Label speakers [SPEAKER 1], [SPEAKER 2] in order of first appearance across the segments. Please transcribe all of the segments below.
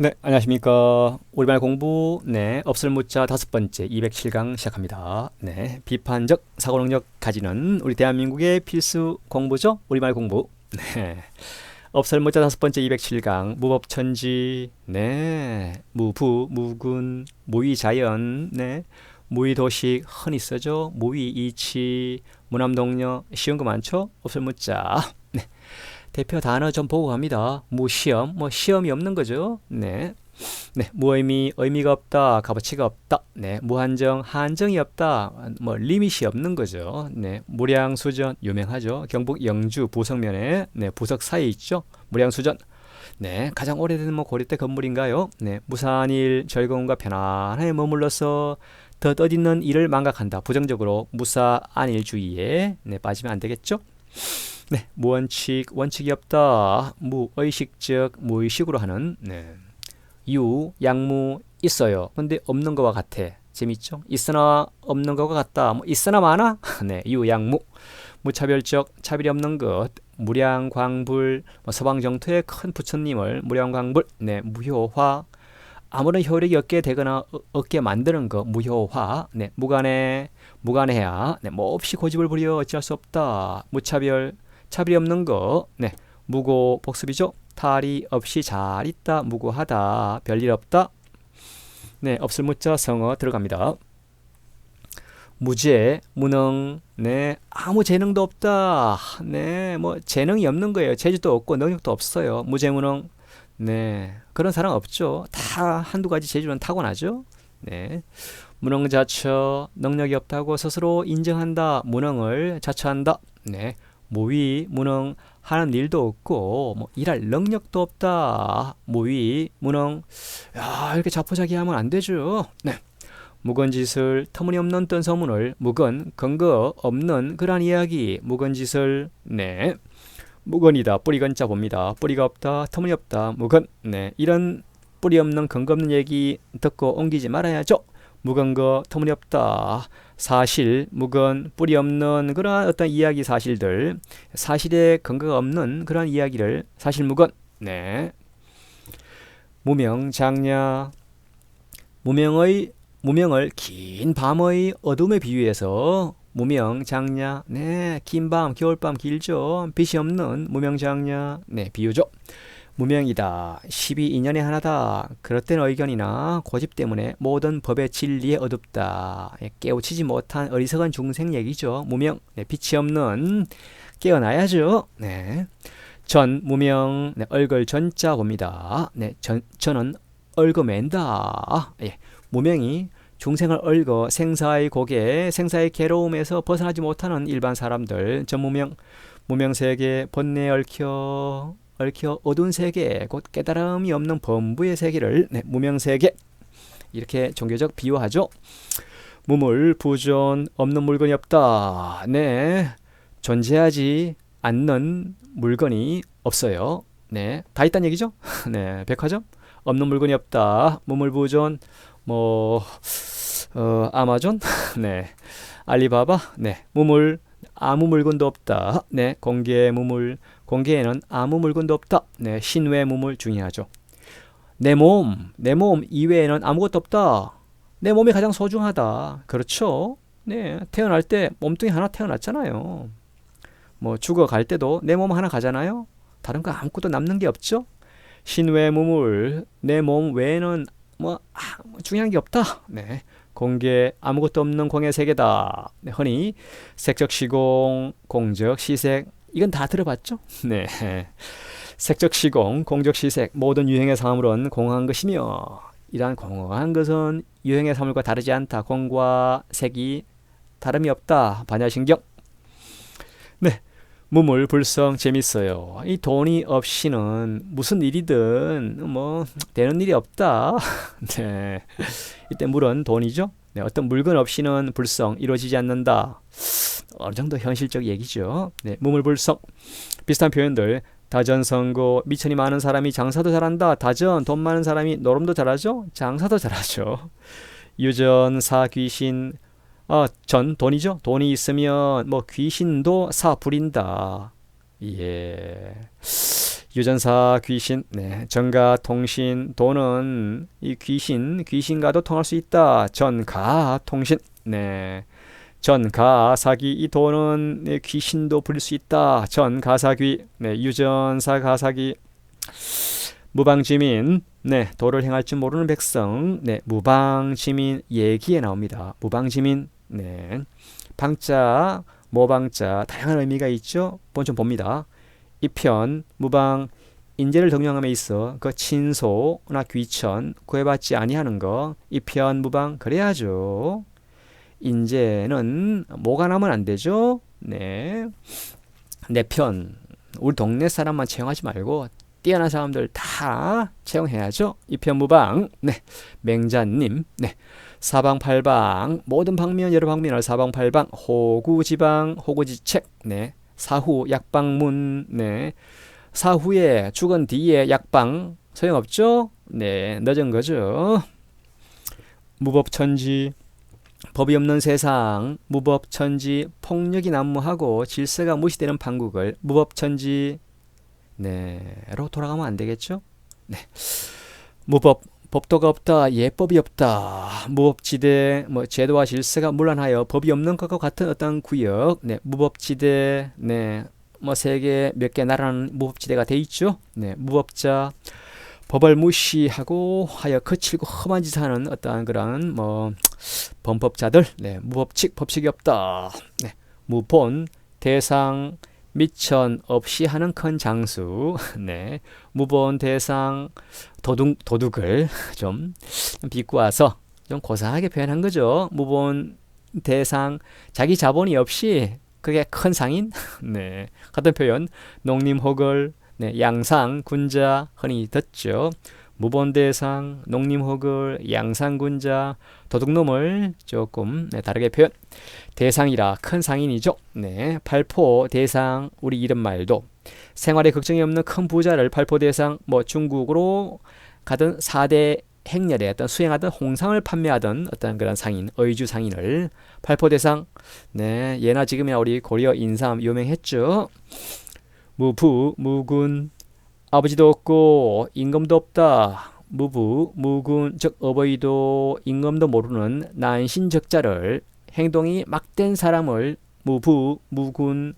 [SPEAKER 1] 네, 안녕하십니까. 우리말 공부, 네, 없을 묻자 다섯 번째 207강 시작합니다. 네, 비판적 사고 능력 가지는 우리 대한민국의 필수 공부죠. 우리말 공부. 네, 없을 묻자 다섯 번째 207강 무법천지, 네, 무부, 무군, 무위자연, 네, 무위도식 흔히 쓰죠. 무위이치, 무남동녀 쉬운 거 많죠. 없을 묻자. 대표 단어 좀 보고 갑니다. 무시험, 뭐 시험이 없는 거죠. 네. 네, 무의미, 의미가 없다, 값어치가 없다. 네, 무한정, 한정이 없다, 뭐 리밋이 없는 거죠. 네, 무량수전 유명하죠. 경북 영주 부석면에 네, 부석 사이에 있죠. 무량수전. 네, 가장 오래된 뭐 고려 때 건물인가요? 네, 무산일, 즐거움과 편안하게 머물러서 더 뜻있는 일을 망각한다. 부정적으로 무사안일주의에 네, 빠지면 안 되겠죠. 네, 무원칙, 원칙이 없다. 무의식적, 무의식으로 하는 네. 유, 양무 있어요. 근데 없는 거와 같아. 재밌죠? 있으나 없는 거와 같다. 뭐 있으나 많아? 네, 유, 양무. 무차별적, 차별이 없는 것. 무량광불, 뭐 서방정토의 큰 부처님을 무량광불, 네, 무효화. 아무런 효력이 없게 되거나 없게 만드는 거 무효화. 네, 무관해야. 네, 뭐 없이 고집을 부려 어찌할 수 없다. 무차별, 차별이 없는 거. 네, 무고 복습이죠. 탈이 없이 잘 있다. 무고하다. 별일 없다. 네, 없을 무자 성어 들어갑니다. 무재, 무능, 네, 아무 재능도 없다. 네, 뭐 재능이 없는 거예요. 재주도 없고 능력도 없어요. 무재무능. 네, 그런 사람 없죠. 다 한두 가지 재주는 타고나죠. 네, 무능자처, 능력이 없다고 스스로 인정한다. 무능을 자처한다. 네, 무위, 무능, 하는 일도 없고 뭐 일할 능력도 없다. 무위, 무능. 야, 이렇게 자포자기하면 안 되죠. 네. 묵은짓을 터무니없는 뜬 소문을 묵은 근거 없는 그러한 이야기 묵은짓을 네 묵은이다 뿌리건자 봅니다. 뿌리가 없다 터무니없다 묵은 네 이런 뿌리 없는 근거 없는 얘기 듣고 옮기지 말아야죠. 묵은 거 터무니없다 사실 묵은 뿌리 없는 그러한 어떤 이야기 사실들 사실에 근거가 없는 그러한 이야기를 사실 묵은 네 무명장냐 무명을 긴 밤의 어둠에 비유해서 무명장냐 네, 긴 밤 겨울밤 길죠. 빛이 없는 무명장냐 네, 비유죠. 무명이다. 12인연의 하나다. 그릇된 의견이나 고집 때문에 모든 법의 진리에 어둡다. 깨우치지 못한 어리석은 중생 얘기죠. 무명 네, 빛이 없는 깨어나야죠. 네. 전 무명 네, 얼걸 전자 봅니다. 네, 저는 얽어맨다. 예. 무명이 중생을 얽어 생사의 고개, 생사의 괴로움에서 벗어나지 못하는 일반 사람들, 전무명, 무명세계, 번뇌에 얽혀 어두운 세계, 곧 깨달음이 없는 범부의 세계를 네, 무명세계 이렇게 종교적 비유하죠. 무물, 부존, 없는 물건이 없다. 네, 존재하지 않는 물건이 없어요. 네, 다 있다는 얘기죠. 네, 백화점 없는 물건이 없다. 무물부존 뭐 아마존 네 알리바바 네 무물 아무 물건도 없다. 네 공개 무물 공개에는 아무 물건도 없다. 네 신외 무물 중요하죠. 내 몸 이외에는 아무것도 없다. 내 몸이 가장 소중하다. 그렇죠. 네 태어날 때 몸뚱이 하나 태어났잖아요. 뭐 죽어갈 때도 내 몸 하나 가잖아요. 다른 거 아무것도 남는 게 없죠. 신외 무물 내 몸 외에는 뭐 중요한 게 없다. 네. 공개 아무것도 없는 공의 세계다. 네, 흔히 색적 시공, 공적 시색 이건 다 들어봤죠? 네. 색적 시공, 공적 시색 모든 유형의 사물은 공허한 것이며 이러한 공허한 것은 유형의 사물과 다르지 않다. 공과 색이 다름이 없다. 반야신경. 네. 무물불성 재밌어요. 이 돈이 없이는 무슨 일이든 뭐 되는 일이 없다. 네. 이때 물은 돈이죠. 네. 어떤 물건 없이는 불성 이루어지지 않는다. 어느 정도 현실적 얘기죠. 네. 무물불성 비슷한 표현들 다전성고 미천이 많은 사람이 장사도 잘한다. 다전 돈 많은 사람이 노름도 잘하죠. 장사도 잘하죠. 유전 사귀신 전 돈이죠. 돈이 있으면 뭐 귀신도 사 부린다. 예. 유전사 귀신, 네, 전가 통신, 도는 이 귀신과도 통할 수 있다. 전가 통신, 네, 전가 사기, 이 도는 네, 귀신도 부릴 수 있다. 전가사귀, 네, 유전사 가사기. 무방지민, 네, 도를 행할 줄 모르는 백성, 네, 무방지민 얘기에 나옵니다. 무방지민, 네, 방자, 모방자 다양한 의미가 있죠. 좀 봅니다. 이 편 무방 인재를 등용함에 있어 그 친소나 귀천 구애받지 아니하는 거 이 편 무방 그래야죠. 인재는 뭐가 나면 안 되죠. 네, 내 편 우리 동네 사람만 채용하지 말고 뛰어난 사람들 다 채용해야죠. 이 편 무방. 네, 맹자님. 네, 사방팔방 모든 방면 여러 방면을 사방팔방 호구지방 호구지책. 네, 사후 약방문. 네, 사후에 죽은 뒤에 약방 소용없죠. 네, 늦은 거죠. 무법천지 법이 없는 세상, 무법천지 폭력이 난무하고 질서가 무시되는 판국을 무법천지 네로 돌아가면 안 되겠죠. 네, 무법 법도가 없다, 예법이 없다, 무법지대, 뭐 제도와 질서가 문란하여 법이 없는 것과 같은 어떤 구역, 네, 무법지대, 네, 뭐 세계 몇 개 나라는 무법지대가 돼 있죠. 네, 무법자, 법을 무시하고 하여 거칠고 험한 짓을 하는 어떠한 그런 뭐 범법자들, 네, 무법칙, 법칙이 없다. 네, 무본, 대상, 미천 없이 하는 큰 장수. 네, 무본 대상 도둑을 좀 비꼬아서 좀 고상하게 표현한 거죠. 무본 대상 자기 자본이 없이 그게 큰 상인. 네, 같은 표현. 농림호걸, 네, 양상 군자 흔히 듣죠. 무본대상, 농림호걸, 양상군자, 도둑놈을 조금 네, 다르게 표현. 대상이라 큰 상인이죠. 네, 팔포 대상 우리 이름 말도 생활에 걱정이 없는 큰 부자를 팔포 대상, 뭐 중국으로 가던 4대 행렬에 어떤 수행하던 홍상을 판매하던 어떤 그런 상인, 의주 상인을 팔포 대상. 네, 예나 지금이나 우리 고려 인삼 유명했죠. 무부 무군 아버지도 없고 임금도 없다. 무부 무군 즉 어버이도 임금도 모르는 난신적자를 행동이 막된 사람을 무부 무군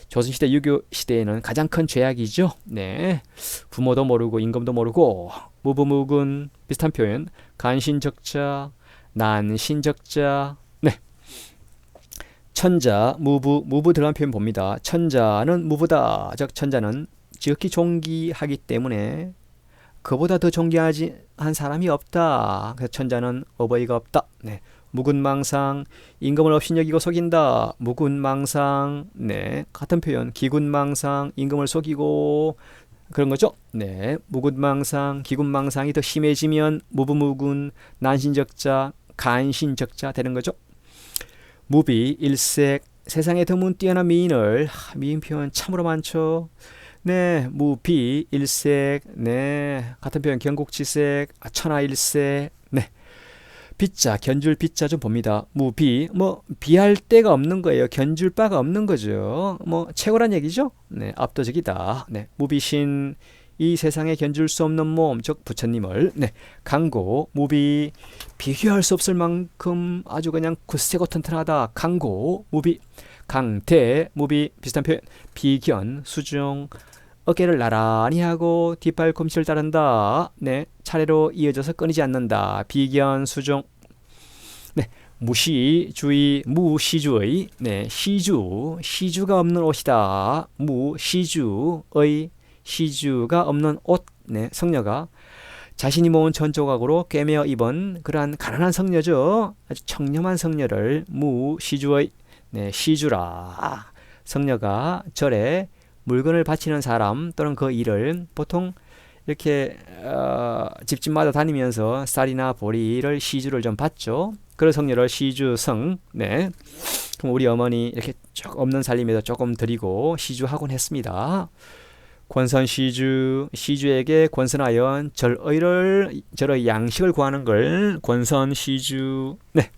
[SPEAKER 1] 조선시대 유교시대에는 가장 큰 죄악이죠. 네, 부모도 모르고 임금도 모르고 무부 무군 비슷한 표현. 간신적자 난신적자. 네, 천자 무부 들어간 표현 봅니다. 천자는 무부다. 즉 천자는 지극히 존귀하기 때문에 그보다 더 존귀하지 한 사람이 없다. 그래서 천자는 어버이가 없다. 네, 무군망상 임금을 업신여기고 속인다. 무군망상. 네, 같은 표현. 기군망상 임금을 속이고 그런 거죠. 네, 무군망상 기군망상이 더 심해지면 무부무군 난신적자 간신적자 되는 거죠. 무비 일색 세상에 드문 뛰어난 미인을 미인 표현 참으로 많죠. 네, 무비 일색. 네, 같은 표현 경국지색 천하일색. 네, 비자 견줄 비자 좀 봅니다. 무비 뭐 비할 데가 없는 거예요. 견줄 바가 없는 거죠. 뭐 최고란 얘기죠. 네, 압도적이다. 네, 무비신 이 세상에 견줄 수 없는 몸 즉 부처님을. 네, 강고 무비 비교할 수 없을 만큼 아주 그냥 굳세고 튼튼하다. 강고 무비. 강태 무비 비슷한 표현. 비견 수중 어깨를 나란히 하고 뒷발꿈치를 따른다. 네, 차례로 이어져서 끊이지 않는다. 비견 수중. 네, 무시주의 무시주의. 네, 시주가 없는 옷이다. 무시주의 시주가 없는 옷. 네, 성녀가 자신이 모은 전조각으로 꿰매어 입은 그러한 가난한 성녀죠. 아주 청렴한 성녀를 무시주의. 네, 시주라. 성녀가 절에 물건을 바치는 사람 또는 그 일을 보통 이렇게 집집마다 다니면서 쌀이나 보리를 시주를 좀 받죠. 그런 성녀를 시주성. 네, 그럼 우리 어머니 이렇게 쭉 없는 살림에도 조금 드리고 시주하곤 했습니다. 권선시주 시주에게 권선하여 절의 양식을 구하는 걸 권선시주. 네,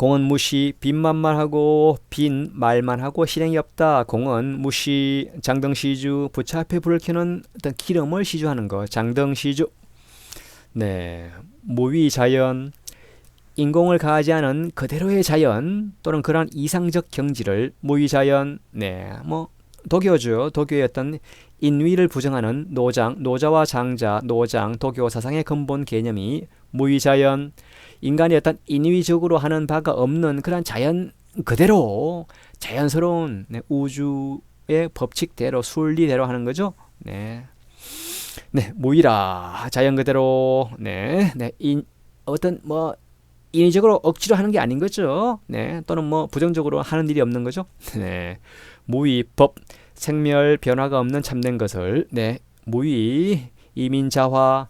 [SPEAKER 1] 공은 무시, 빈말만 하고 빈 말만 하고 실행이 없다. 공은 무시, 장등시주, 부처 앞에 불을 켜는 어떤 기름을 시주하는 거. 장등시주. 네, 무위자연, 인공을 가하지 않은 그대로의 자연 또는 그런 이상적 경지를 무위자연. 네, 뭐 도교죠. 도교의 어떤 인위를 부정하는 노장, 노자와 장자, 노장, 도교 사상의 근본 개념이 무위자연, 인간이 어떤 인위적으로 하는 바가 없는 그런 자연 그대로 자연스러운 네, 우주의 법칙대로 순리대로 하는 거죠. 네, 네, 무위라 자연 그대로. 네, 네, 어떤 뭐 인위적으로 억지로 하는 게 아닌 거죠. 네, 또는 뭐 부정적으로 하는 일이 없는 거죠. 네, 무위 법, 생멸 변화가 없는 참된 것을. 네, 무위 이민자화,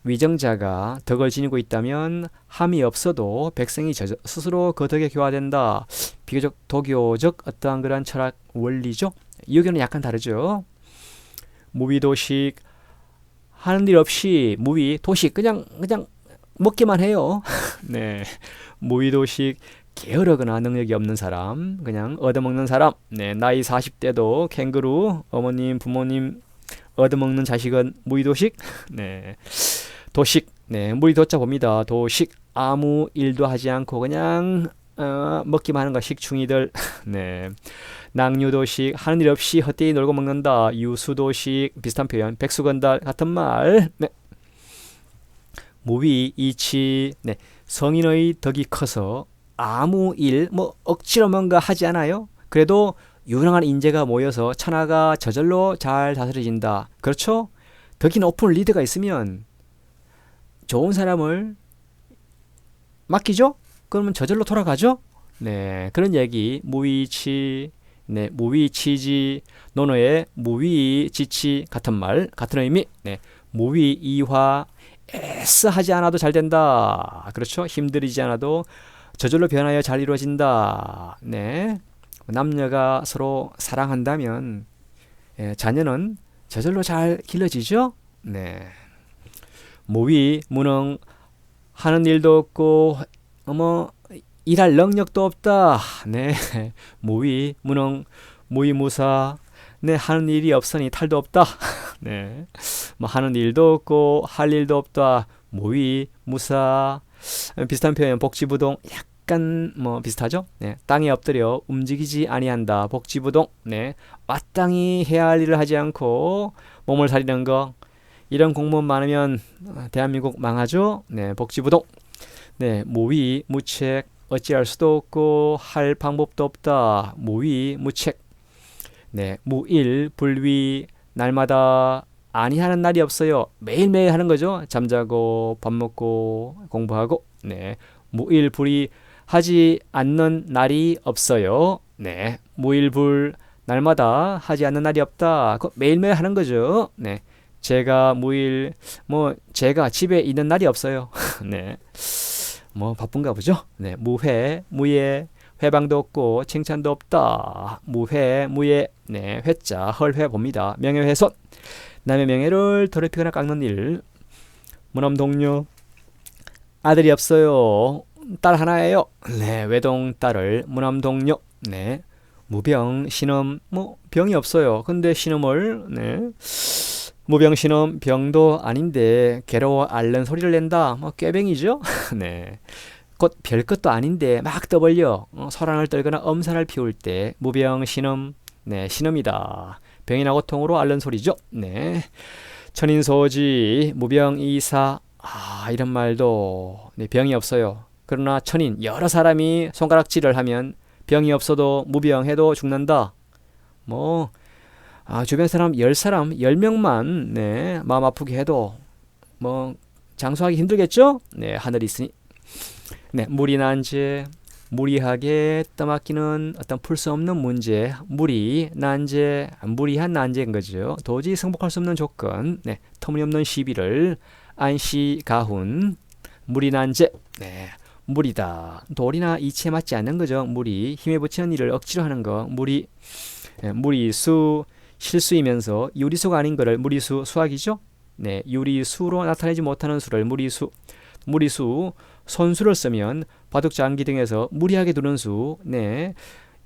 [SPEAKER 1] 위정자가 덕을 지니고 있다면 함이 없어도 백성이 스스로 그 덕에 교화된다. 비교적 도교적 어떠한 그런 철학 원리죠. 이 의견은 약간 다르죠. 무위도식, 하는 일 없이 무위 도식 그냥 먹기만 해요. 네, 무위도식, 게으르거나 능력이 없는 사람, 그냥 얻어먹는 사람. 네, 나이 40대도 캥거루, 어머님, 부모님 얻어먹는 자식은 무위도식. 네, 도식. 네, 무리 도자 봅니다. 도식, 아무 일도 하지 않고 그냥 먹기만 하는 거 식충이들. 네, 낭유도식, 하는 일 없이 헛되이 놀고 먹는다. 유수도식, 비슷한 표현. 백수건달 같은 말. 네, 무위 이치. 네, 성인의 덕이 커서 아무 일 뭐 억지로 뭔가 하지 않아요. 그래도 유능한 인재가 모여서 천하가 저절로 잘 다스려진다. 그렇죠? 덕이 높은 리더가 있으면 좋은 사람을 맡기죠? 그러면 저절로 돌아가죠? 네, 그런 얘기. 무위치, 네, 무위치지, 논어의 무위지치 같은 말, 같은 의미. 네, 무위이화, 애써 하지 않아도 잘 된다. 그렇죠? 힘들이지 않아도 저절로 변하여 잘 이루어진다. 네, 남녀가 서로 사랑한다면 자녀는 저절로 잘 길러지죠? 네. 무위, 무능, 하는 일도 없고 뭐 일할 능력도 없다. 네, 무위, 무능, 무위무사. 네, 하는 일이 없으니 탈도 없다. 네, 뭐 하는 일도 없고 할 일도 없다. 무위무사. 비슷한 표현 복지부동, 약간 뭐 비슷하죠. 네, 땅에 엎드려 움직이지 아니한다. 복지부동. 네, 마땅히 해야 할 일을 하지 않고 몸을 사리는 거. 이런 공무원 많으면 대한민국 망하죠. 네, 복지부동. 네, 무위, 무책, 어찌할 수도 없고 할 방법도 없다. 무위, 무책. 네, 무일, 불위, 날마다 아니하는 날이 없어요. 매일매일 하는 거죠. 잠자고 밥 먹고 공부하고. 네, 무일, 불위, 하지 않는 날이 없어요. 네, 무일불, 날마다 하지 않는 날이 없다. 매일매일 하는 거죠. 네, 제가 무일, 뭐 제가 집에 있는 날이 없어요. 네, 뭐 바쁜가 보죠. 네, 무회, 무예, 회방도 없고 칭찬도 없다. 무회, 무예. 네, 회자 헐회 봅니다. 명예훼손, 남의 명예를 더럽히거나 깎는 일. 무남동료, 아들이 없어요. 딸 하나예요. 네, 외동딸을 무남동료. 네, 무병, 신음, 뭐 병이 없어요. 근데 신음을, 네, 무병신음, 병도 아닌데 괴로워 앓는 소리를 낸다. 뭐 꾀병이죠. 네, 곧 별것도 아닌데 막 떠벌려 소란을 떨거나 엄살을 피울 때 무병신음. 네, 신음이다. 병이나 고통으로 앓는 소리죠. 네, 천인소지, 무병이사. 이런 말도. 네, 병이 없어요. 그러나 천인, 여러 사람이 손가락질을 하면 병이 없어도 무병해도 죽는다. 뭐 주변 사람 10사람 10명만 네, 마음 아프게 해도 뭐 장수하기 힘들겠죠? 네, 하늘이 있으니. 네, 무리난제, 무리하게 떠맡기는 어떤 풀 수 없는 문제. 무리, 난제, 무리한 난제인 거죠. 도저히 승복할 수 없는 조건. 네, 터무니없는 시비를 안시 가훈, 무리난제. 네, 무리다. 도리나 이치에 맞지 않는 거죠. 무리, 힘에 붙이는 일을 억지로 하는 거. 무리, 무리수, 실수이면서 유리수가 아닌 거를 무리수, 수학이죠. 네, 유리수로 나타내지 못하는 수를 무리수. 무리수, 손수를 쓰면 바둑 장기 등에서 무리하게 두는 수, 네,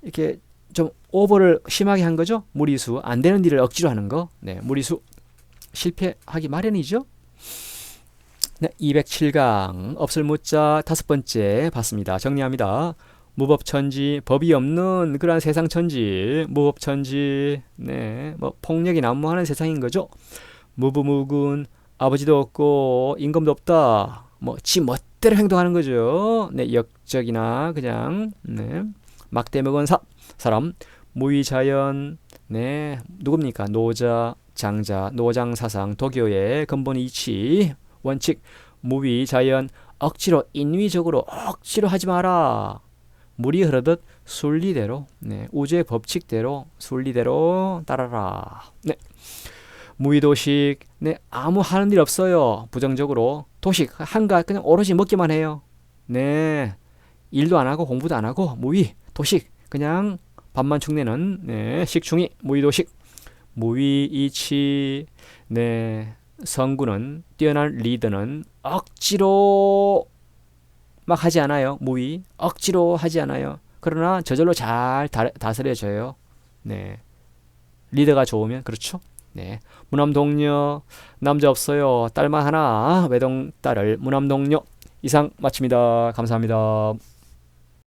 [SPEAKER 1] 이렇게 좀 오버를 심하게 한 거죠. 무리수, 안 되는 일을 억지로 하는 거, 네, 무리수 실패하기 마련이죠. 네, 207강 없을 무자 다섯 번째 봤습니다. 정리합니다. 무법천지, 법이 없는 그러한 세상천지, 무법천지, 네, 뭐 폭력이 난무하는 세상인 거죠. 무부무군, 아버지도 없고 임금도 없다. 뭐 지 멋대로 행동하는 거죠. 네, 역적이나 그냥 네, 막대 먹은 사람, 무위자연, 네, 누굽니까? 노자, 장자, 노장사상, 도교의 근본 이치, 원칙, 무위자연, 억지로 인위적으로 억지로 하지 마라. 물이 흐르듯 순리대로, 네, 우주의 법칙대로 순리대로 따라라. 네. 무의도식, 네, 아무 하는 일 없어요. 부정적으로 도식 한가 그냥 오로지 먹기만 해요. 네, 일도 안 하고 공부도 안 하고 무의 도식 그냥 밥만 축내는 네, 식충이 무의도식. 무의이치, 네, 성구는 뛰어난 리더는 억지로 막 하지 않아요. 무의 억지로 하지 않아요. 그러나 저절로 잘 다스려져요. 네, 리더가 좋으면 그렇죠. 네, 무남동녀, 남자 없어요. 딸만 하나, 외동딸을 무남동녀. 이상 마칩니다. 감사합니다.